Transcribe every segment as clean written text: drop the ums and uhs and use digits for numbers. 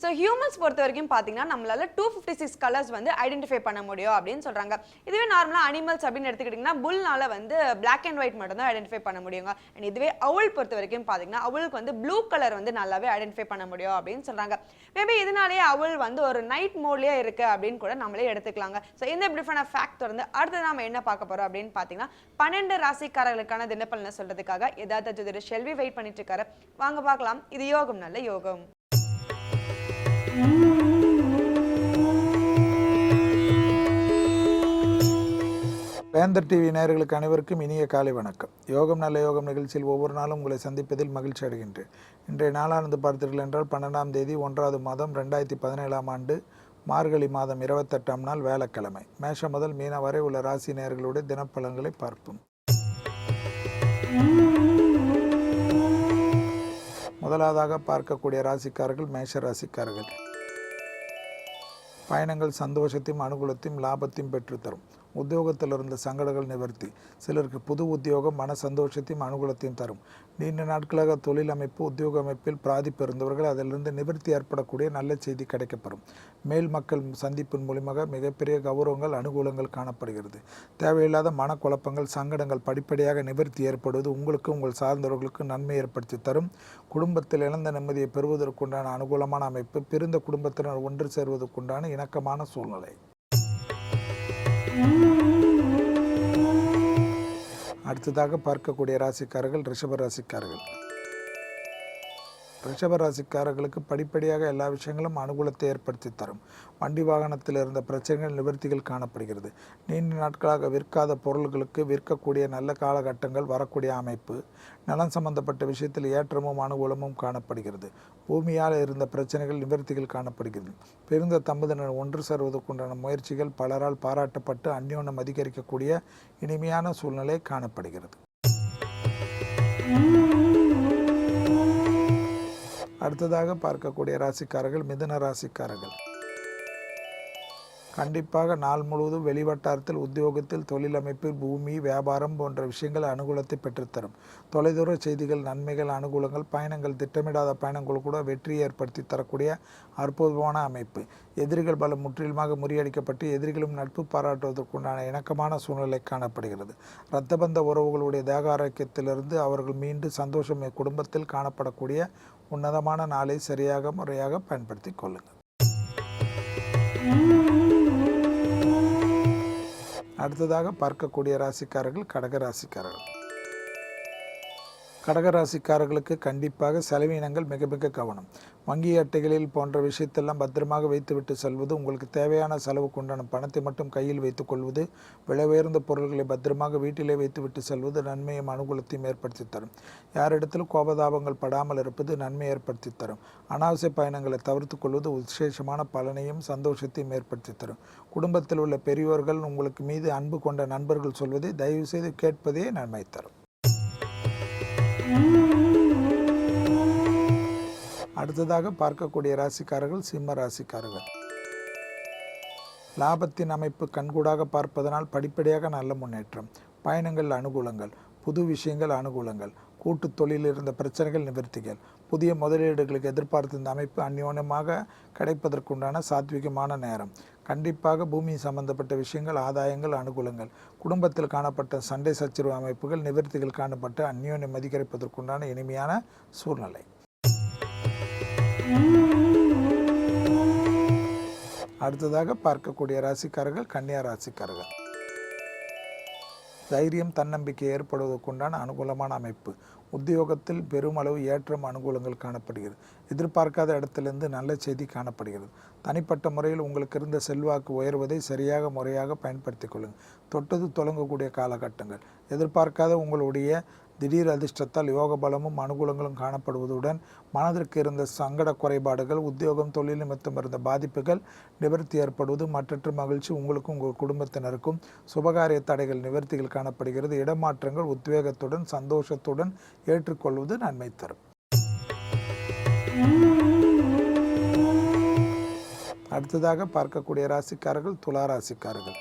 So humans பொறுத்த வரைக்கும் பார்த்தீங்கன்னா நம்மளால 256 கலர்ஸ் வந்து ஐடென்டிஃபை பண்ண முடியும் அப்படின்னு சொல்றாங்க. இதுவே நார்மலாக அனிமல்ஸ் அப்படின்னு எடுத்துக்கிட்டிங்கன்னா புல்னால வந்து பிளாக் அண்ட் ஒயிட் மட்டும் தான் ஐடென்டிஃபை பண்ண முடியுங்க. அண்ட் இதுவே அவுல் பொறுத்த வரைக்கும் பார்த்தீங்கன்னா அவளுக்கு வந்து ப்ளூ கலர் வந்து நல்லாவே ஐடென்டிஃபை பண்ண முடியும் அப்படின்னு சொல்றாங்க. மேபி இதனாலேயே அவள் வந்து ஒரு நைட் மோட்லேயே இருக்கு அப்படின்னு கூட நம்மளே எடுத்துக்கலாங்க. ஸோ இந்த டிஃப்ரெண்ட் ஃபேக்ட் வந்து அடுத்து நம்ம என்ன பார்க்க போறோம் அப்படின்னு பார்த்தீங்கன்னா 12 ராசிக்காரர்களுக்கான தினப்பலனை சொல்றதுக்காக ஏதாவது ஜோதிடர் ஷெல்வி வெயிட் பண்ணிட்டு இருக்காரு. வாங்க பார்க்கலாம். இது யோகம் நல்ல யோகம். வேந்தர் டிவி நேயர்களுக்கு அனைவருக்கும் இனிய காலை வணக்கம். யோகம் நல்ல யோகம் நிகழ்ச்சியில் ஒவ்வொரு நாளும் உங்களை சந்திப்பதில் மகிழ்ச்சி அடைகின்றேன். இன்றைய நாளானது பார்த்தீர்கள் என்றால் 12ஆம் தேதி 1வது மாதம் 2017ஆம் ஆண்டு மார்கழி மாதம் 28ஆம் நாள் வேலைக்கிழமை. மேஷம் முதல் மீன வரை உள்ள ராசி நேயர்களுடைய தினப்பலன்களை பார்ப்போம். முதலாவதாக பார்க்கக்கூடிய ராசிக்காரர்கள் மேஷ ராசிக்காரர்கள். பயணங்கள் சந்தோஷத்தையும் அனுகூலத்தையும் லாபத்தையும் பெற்றுத்தரும். உத்தியோகத்தில் இருந்த சங்கடங்கள் நிவர்த்தி. சிலருக்கு புது உத்தியோகம் மன சந்தோஷத்தையும் அனுகூலத்தையும் தரும். நீண்ட நாட்களாக தொழில் அமைப்பு உத்தியோக அமைப்பில் பாதிப்பு இருந்தவர்கள் அதிலிருந்து நிவர்த்தி ஏற்படக்கூடிய நல்ல செய்தி கிடைக்கப்பெறும். மேல் மக்கள் சந்திப்பின் மூலமாக மிகப்பெரிய கௌரவங்கள் அனுகூலங்கள் காணப்படுகிறது. தேவையில்லாத மனக்குழப்பங்கள் சங்கடங்கள் படிப்படியாக நிவர்த்தி ஏற்படுவது உங்களுக்கு உங்கள் சார்ந்தவர்களுக்கு நன்மை ஏற்படுத்தி தரும். குடும்பத்தில் இழந்த நிம்மதியை பெறுவதற்குண்டான அனுகூலமான அமைப்பு. பிரிந்த குடும்பத்தினர் ஒன்று சேர்வதற்குண்டான இணக்கமான சூழ்நிலை. அடுத்ததாக பார்க்கக்கூடிய ராசிக்காரர்கள் ரிஷப ராசிக்காரர்கள். ரிஷப ராசிக்காரர்களுக்கு படிப்படியாக எல்லா விஷயங்களும் அனுகூலத்தை ஏற்படுத்தி தரும். வண்டி வாகனத்தில் இருந்த பிரச்சனைகள் நிவர்த்திகள் காணப்படுகிறது. நீண்ட நாட்களாக விற்காத பொருள்களுக்கு விற்கக்கூடிய நல்ல காலகட்டங்கள் வரக்கூடிய அமைப்பு. நலம் சம்பந்தப்பட்ட விஷயத்தில் ஏற்றமும் அனுகூலமும் காணப்படுகிறது. பூமியால் இருந்த பிரச்சனைகள் நிவர்த்திகள் காணப்படுகிறது. பிறந்த தம்பதியினர் ஒன்று சேர்வதற்குண்டான முயற்சிகள் பலரால் பாராட்டப்பட்டு அந்யோன்யம் அதிகரிக்கக்கூடிய இனிமையான சூழ்நிலை காணப்படுகிறது. அடுத்ததாக பார்க்கக்கூடிய ராசிக்காரர்கள் மிதுன ராசிக்காரர்கள். கண்டிப்பாக நாள் முழுவதும் வெளிவட்டாரத்தில் உத்தியோகத்தில் தொழில் அமைப்பில் பூமி வியாபாரம் போன்ற விஷயங்கள் அனுகூலத்தை பெற்றுத்தரும். தொலைதூர செய்திகள் நன்மைகள் அனுகூலங்கள் பயணங்கள் திட்டமிடாத பயணங்கள் கூட வெற்றியை ஏற்படுத்தி தரக்கூடிய அற்புதமான அமைப்பு. எதிரிகள் பலம் முற்றிலுமாக முறியடிக்கப்பட்டு எதிரிகளும் நட்பு பாராட்டுவதற்குண்டான இணக்கமான சூழ்நிலை காணப்படுகிறது. இரத்தபந்த உறவுகளுடைய தேக ஆரோக்கியத்திலிருந்து அவர்கள் மீண்டு சந்தோஷம் குடும்பத்தில் காணப்படக்கூடிய உன்னதமான நாளை சரியாக முறையாக பயன்படுத்தி கொள்ளுங்கள். அடுத்ததாக பார்க்கக்கூடிய ராசிக்காரர்கள் கடக ராசிக்காரர்கள். கடகராசிக்காரர்களுக்கு கண்டிப்பாக செலவினங்கள் மிக மிக கவனம். வங்கி அட்டைகளில் போன்ற விஷயத்தெல்லாம் பத்திரமாக வைத்துவிட்டு செல்வது. உங்களுக்கு தேவையான செலவுக்கு உண்டான பணத்தை மட்டும் கையில் வைத்துக் கொள்வது. விலை உயர்ந்த பொருள்களை பத்திரமாக வீட்டிலே வைத்துவிட்டு செல்வது நன்மையும் அனுகூலத்தையும் ஏற்படுத்தி தரும். யாரிடத்திலும் கோபதாபங்கள் படாமல் இருப்பது நன்மை ஏற்படுத்தி தரும். அனாவசிய பயணங்களை தவிர்த்து கொள்வது விசேஷமான பலனையும் சந்தோஷத்தையும் ஏற்படுத்தி தரும். குடும்பத்தில் உள்ள பெரியோர்கள் உங்களுக்கு மீது அன்பு கொண்ட நண்பர்கள் சொல்வதை தயவு செய்து கேட்பதே நன்மை தரும். அடுத்ததாக பார்க்கக்கூடிய ராசிக்காரர்கள் சிம்ம ராசிக்காரர்கள். லாபத்தின் அமைப்பு கண்கூடாக பார்ப்பதனால் படிப்படியாக நல்ல முன்னேற்றம். பயணங்கள் அனுகூலங்கள் புது விஷயங்கள் அனுகூலங்கள் கூட்டு தொழிலில் இருந்த பிரச்சனைகள் நிவர்த்திகள். புதிய முதலீடுகளுக்கு எதிர்பார்த்த இந்த அமைப்பு அந்யோன்யமாக கிடைப்பதற்குண்டான சாத்விகமான நேரம். கண்டிப்பாக பூமி சம்பந்தப்பட்ட விஷயங்கள் ஆதாயங்கள் அனுகூலங்கள். குடும்பத்தில் காணப்பட்ட சண்டை சச்சரவு அமைப்புகள் நிவர்த்திகள் காணப்பட்டு அந்யோன்யம் அதிகரிப்பதற்குண்டான இனிமையான சூழ்நிலை. அடுத்ததாக பார்க்கக்கூடிய ராசிக்காரர்கள் கன்னியா ராசிக்காரர்கள். தைரியம் தன்னம்பிக்கை ஏற்படுவதற்குண்டான அனுகூலமான அமைப்பு. உத்தியோகத்தில் பெருமளவு ஏற்றம் அனுகூலங்கள் காணப்படுகிறது. எதிர்பார்க்காத இடத்திலிருந்து நல்ல செய்தி காணப்படுகிறது. தனிப்பட்ட முறையில் உங்களுக்கு இருந்த செல்வாக்கு உயர்வதை சரியாக முறையாக பயன்படுத்தி கொள்ளுங்கள். தொட்டது தொடங்கக்கூடிய காலகட்டங்கள். எதிர்பார்க்காத உங்களுடைய திடீர் அதிர்ஷ்டத்தால் யோக பலமும் அனுகூலங்களும் காணப்படுவதுடன் மனதிற்கு இருந்த சங்கட குறைபாடுகள் உத்தியோகம் தொழில் நிமித்தம் இருந்த பாதிப்புகள் நிவர்த்தி ஏற்படுவது மற்றற்ற மகிழ்ச்சி உங்களுக்கும் உங்கள் குடும்பத்தினருக்கும். சுபகாரிய தடைகள் நிவர்த்திகள் காணப்படுகிறது. இடமாற்றங்கள் உத்வேகத்துடன் சந்தோஷத்துடன் ஏற்றுக்கொள்வது நன்மை தரும். அடுத்ததாக பார்க்கக்கூடிய ராசிக்காரர்கள் துலா ராசிக்காரர்கள்.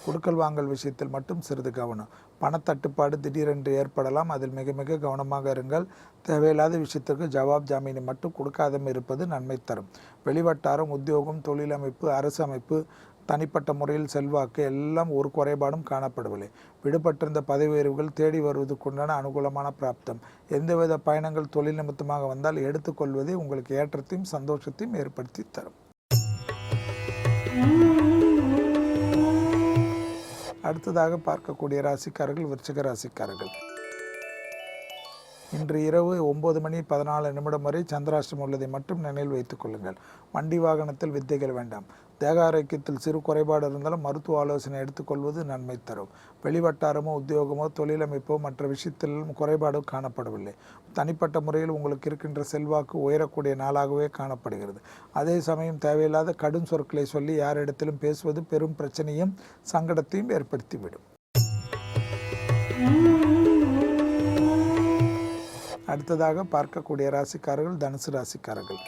கொடுக்கல் வாங்கல் விஷயத்தில் மட்டும் சிறிது கவனம். பணத்தட்டுப்பாடு திடீரென்று ஏற்படலாம், அதில் மிக மிக கவனமாக இருங்கள். தேவையில்லாத விஷயத்திற்கு ஜவாப் ஜாமீனை மட்டும் கொடுக்காத இருப்பது நன்மை தரும். வெளிவட்டாரம், உத்தியோகம், தொழில் அமைப்பு, அரசு அமைப்பு, தனிப்பட்ட முறையில் செல்வாக்கு எல்லாம் ஒரு குறைபாடும் காணப்படவில்லை. விடுபட்டிருந்த பதவி உயர்வுகள் தேடி வருவதற்குண்டான அனுகூலமான பிராப்தம். எந்தவித பயணங்கள் தொழில் நிமித்தமாக வந்தால் எடுத்துக்கொள்வதே உங்களுக்கு ஏற்றத்தையும் சந்தோஷத்தையும் ஏற்படுத்தி தரும். அடுத்ததாக பார்க்கக்கூடிய ராசிக்காரர்கள் விருச்சிக ராசிக்காரர்கள். இன்று இரவு 9:14 வரை சந்திராஷ்டமம் உள்ளதை மட்டும் நினைவில் வைத்துக் கொள்ளுங்கள். வண்டி வாகனத்தில் வித்தைகள் வேண்டாம். தேக ஆரோக்கியத்தில் சிறு குறைபாடு இருந்தாலும் மருத்துவ ஆலோசனை எடுத்துக்கொள்வது நன்மை தரும். வெளிவட்டாரமோ உத்தியோகமோ தொழிலமைப்போ மற்ற விஷயத்திலும் குறைபாடு காணப்படவில்லை. தனிப்பட்ட முறையில் உங்களுக்கு இருக்கின்ற செல்வாக்கு உயரக்கூடிய நாளாகவே காணப்படுகிறது. அதே சமயம் தேவையில்லாத கடும் சொற்களை சொல்லி யாரிடத்திலும் பேசுவது பெரும் பிரச்சனையும் சங்கடத்தையும் ஏற்படுத்திவிடும். அடுத்ததாக பார்க்கக்கூடிய ராசிக்காரர்கள் தனுசு ராசிக்காரர்கள்.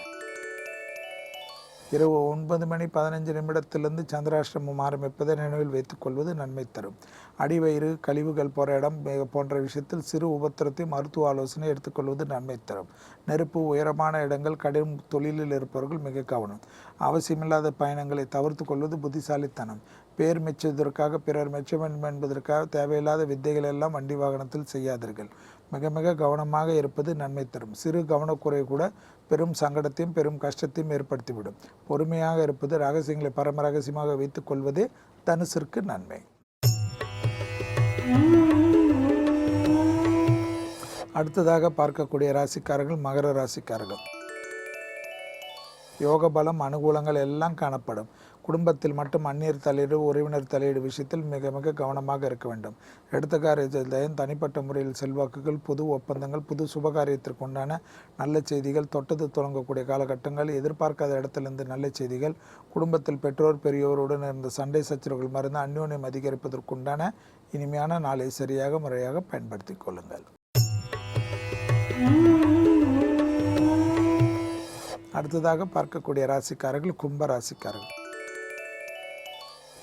இரவு 9:15 சந்திராஷ்டமம் ஆரம்பிப்பதை நினைவில் வைத்துக் கொள்வது நன்மை தரும். அடிவயிறு, கழிவுகள் போற இடம் போன்ற விஷயத்தில் சிறு உபத்திரத்தை மருத்துவ ஆலோசனை எடுத்துக்கொள்வது நன்மை தரும். நெருப்பு, உயரமான இடங்கள், கடும் தொழிலில் இருப்பவர்கள் மிக கவனம். அவசியமில்லாத பயணங்களை தவிர்த்து கொள்வது புத்திசாலித்தனம். பேர் மெச்சுவதற்காக, பிறர் மெச்ச வேண்டும் என்பதற்காக தேவையில்லாத வித்தைகள் எல்லாம் வண்டி வாகனத்தில் செய்யாதீர்கள். மிக மிக கவனமாக இருப்பது நன்மை தரும். சிறு கவனக்குறை கூட பெரும் சங்கடத்தையும் பெரும் கஷ்டத்தையும் ஏற்படுத்திவிடும். பொறுமையாக இருப்பது, ரகசியங்களை பரம ரகசியமாக வைத்துக் கொள்வதே தனுசிற்கு நன்மை. அடுத்ததாக பார்க்கக்கூடிய ராசிக்காரர்கள் மகர ராசிக்காரர்கள். யோக பலம், அனுகூலங்கள் எல்லாம் காணப்படும். குடும்பத்தில் மட்டும் அந்நியர் தலையீடு, உறவினர் தலையீடு விஷயத்தில் மிக மிக கவனமாக இருக்க வேண்டும். எடுத்த காரியத்தில் தனிப்பட்ட முறையில் செல்வாக்குகள், புது ஒப்பந்தங்கள், புது சுபகாரியத்திற்கு உண்டான நல்ல செய்திகள், தொட்டது தொடங்கக்கூடிய காலகட்டங்கள், எதிர்பார்க்காத இடத்திலிருந்து நல்ல செய்திகள், குடும்பத்தில் பெற்றோர் பெரியோருடன் இருந்த சண்டை சச்சரவுகள் மறந்து அந்யோன்யம் அதிகரிப்பதற்குண்டான இனிமையான நாளை சரியாக முறையாக பயன்படுத்தி கொள்ளுங்கள். அடுத்ததாக பார்க்கக்கூடிய ராசிக்காரர்கள் கும்ப ராசிக்காரர்கள்.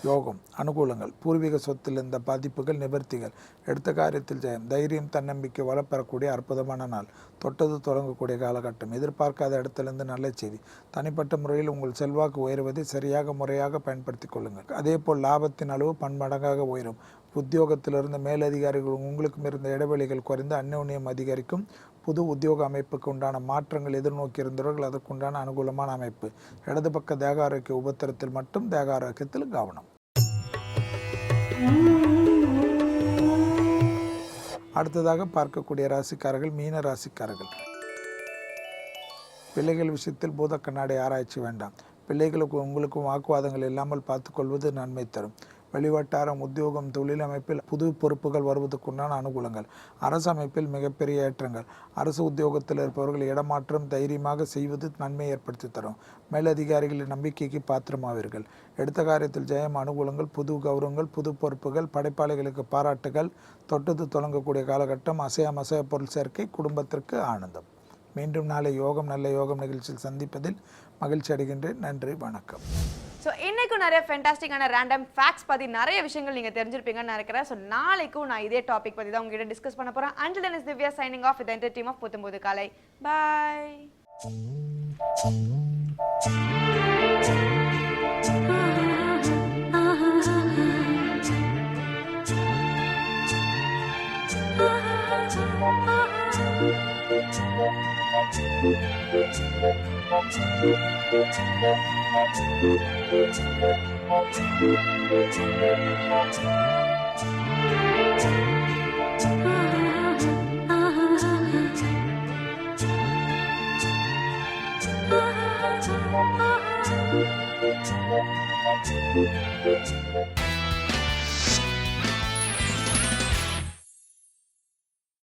யோகம், அனுகூலங்கள், பூர்வீக சொத்தில் இருந்த பாதிப்புகள் நிவர்த்திகள், எடுத்த காரியத்தில் ஜெயம், தைரியம், தன்னம்பிக்கை வளப்பெறக்கூடிய அற்புதமான நாள். தொட்டது தொடங்கக்கூடிய காலகட்டம். எதிர்பார்க்காத இடத்திலிருந்து நல்ல செய்தி. தனிப்பட்ட முறையில் உங்கள் செல்வாக்கு உயர்வதை சரியாக முறையாக பயன்படுத்தி கொள்ளுங்கள். அதே போல் லாபத்தின் அளவு பன்மடங்காக உயரும். உத்தியோகத்திலிருந்து மேலதிகாரிகள் உங்களுக்கும் இருந்த இடைவெளிகள் குறைந்து அந்யோன்யம் அதிகரிக்கும். புது உத்தியோக அமைப்புக்கு உண்டான மாற்றங்கள் எதிர்நோக்கி இருந்தவர்கள் அதற்குண்டான அனுகூலமான அமைப்பு. இடது பக்க தேக ஆரோக்கிய உபத்திரத்தில் மட்டும் தேக ஆரோக்கியத்தில் கவனம். அடுத்ததாக பார்க்கக்கூடிய ராசிக்காரர்கள் மீன ராசிக்காரர்கள். பிள்ளைகள் விஷயத்தில் பூத கண்ணாடி ஆராய்ச்சி வேண்டாம். பிள்ளைகளுக்கு உங்களுக்கும் வாக்குவாதங்கள் இல்லாமல் பார்த்துக்கொள்வது நன்மை தரும். வெளிவட்டாரம், உத்தியோகம், தொழில் அமைப்பில் புது பொறுப்புகள் வருவதற்குண்டான அனுகூலங்கள். அரசு அமைப்பில் மிகப்பெரிய ஏற்றங்கள். அரசு உத்தியோகத்தில் இருப்பவர்கள் இடமாற்றம் தைரியமாக செய்வது நன்மை ஏற்படுத்தி தரும். மேலதிகாரிகளின் நம்பிக்கைக்கு பாத்திரமாவீர்கள். எடுத்த காரியத்தில் ஜெயம், அனுகூலங்கள், புது கௌரவங்கள், புது பொறுப்புகள், படைப்பாளிகளுக்கு பாராட்டுகள், தொட்டது தொடங்கக்கூடிய காலகட்டம், அசைய பொருள் சேர்க்கை, குடும்பத்திற்கு ஆனந்தம். மீண்டும் நாளை யோகம் நல்ல யோகம் நிகழ்ச்சியில் சந்திப்பதில் மகிழ்ச்சி அடைகின்றேன். நன்றி, வணக்கம். ஸோ இன்றைக்கும் நிறைய ஃபென்டாஸ்டிக்கான ரேண்டம் ஃபேக்ட்ஸ் பற்றி நிறைய விஷயங்கள் நீங்கள் தெரிஞ்சிருப்பீங்கன்னு நினைக்கிறேன். ஸோ நாளைக்கும் நான் இதே டாபிக் பற்றி தான் உங்ககிட்ட டிஸ்கஸ் பண்ண போகிறேன். Until then, is Divya signing off with the entire team of புத்தம்புது காலை. Bye.